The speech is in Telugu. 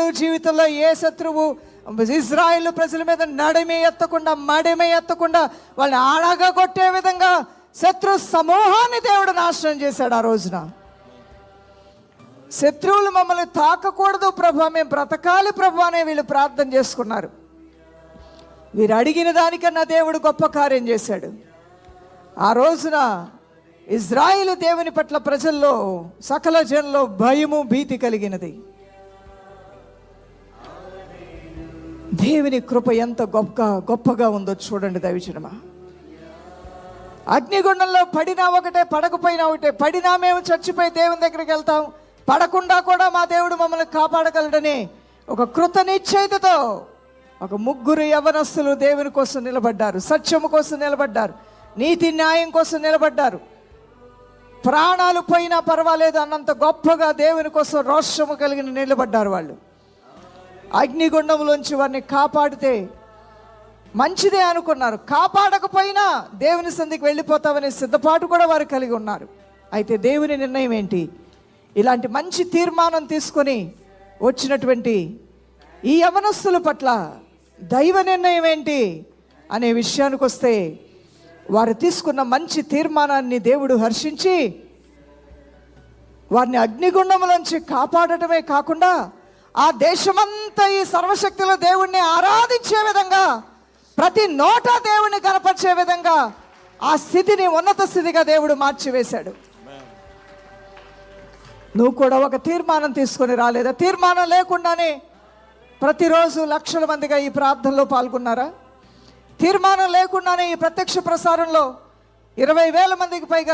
ఎన్నడూ జీవితంలో ఏ శత్రువు ఇజ్రాయేలు ప్రజల మీద నడిమి ఎత్తకుండా మడిమి ఎత్తకుండా వాళ్ళని ఆడగా కొట్టే విధంగా శత్రు సమూహాన్ని దేవుడు నాశనం చేశాడు. ఆ రోజున శత్రువులు మమ్మల్ని తాకకూడదు ప్రభు, మేము బ్రతకాలి ప్రభు అనే వీళ్ళు ప్రార్థన చేసుకున్నారు. వీరు అడిగిన దానికన్నా దేవుడు గొప్ప కార్యం చేశాడు. ఆ రోజున ఇజ్రాయేలు దేవుని పట్ల ప్రజల్లో సకల జనంలో భయము భీతి కలిగినది. దేవుని కృప ఎంత గొప్పగా ఉందో చూడండి దైవజనమా. అగ్నిగుండంలో పడినా ఒకటే, పడకపోయినా ఒకటే. పడినా మేము చచ్చిపోయి దేవుని దగ్గరికి వెళ్తాం, పడకుండా కూడా మా దేవుడు మమ్మల్ని కాపాడగలడని ఒక కృత నిశ్చయితతో ఒక ముగ్గురు యవనస్తులు దేవుని కోసం నిలబడ్డారు, సత్యము కోసం నిలబడ్డారు, నీతి న్యాయం కోసం నిలబడ్డారు. ప్రాణాలు పోయినా పర్వాలేదు అన్నంత గొప్పగా దేవుని కోసం రోషము కలిగిన నిలబడ్డారు. వాళ్ళు అగ్నిగుండంలోంచి వారిని కాపాడితే మంచిదే అనుకున్నారు. కాపాడకపోయినా దేవుని సంధికి వెళ్ళిపోతామనే సిద్ధపాటు కూడా వారు కలిగి ఉన్నారు. అయితే దేవుని నిర్ణయం ఏంటి? ఇలాంటి మంచి తీర్మానం తీసుకొని వచ్చినటువంటి ఈ యవనస్తుల పట్ల దైవ నిర్ణయం ఏంటి అనే విషయానికి వస్తే, వారు తీసుకున్న మంచి తీర్మానాన్ని దేవుడు హర్షించి వారిని అగ్నిగుండంలోంచి కాపాడటమే కాకుండా ఆ దేశమంతా ఈ సర్వశక్తుల దేవుణ్ణి ఆరాధించే విధంగా, ప్రతి నోట దేవుణ్ణి కనపరిచే విధంగా ఆ స్థితిని ఉన్నత స్థితిగా దేవుడు మార్చివేశాడు. నువ్వు కూడా ఒక తీర్మానం తీసుకొని రాలేదా? తీర్మానం లేకుండానే ప్రతిరోజు లక్షల మందిగా ఈ ప్రార్థనలో పాల్గొన్నారా? తీర్మానం లేకుండానే ఈ ప్రత్యక్ష ప్రసారంలో 20,000 మందికి పైగా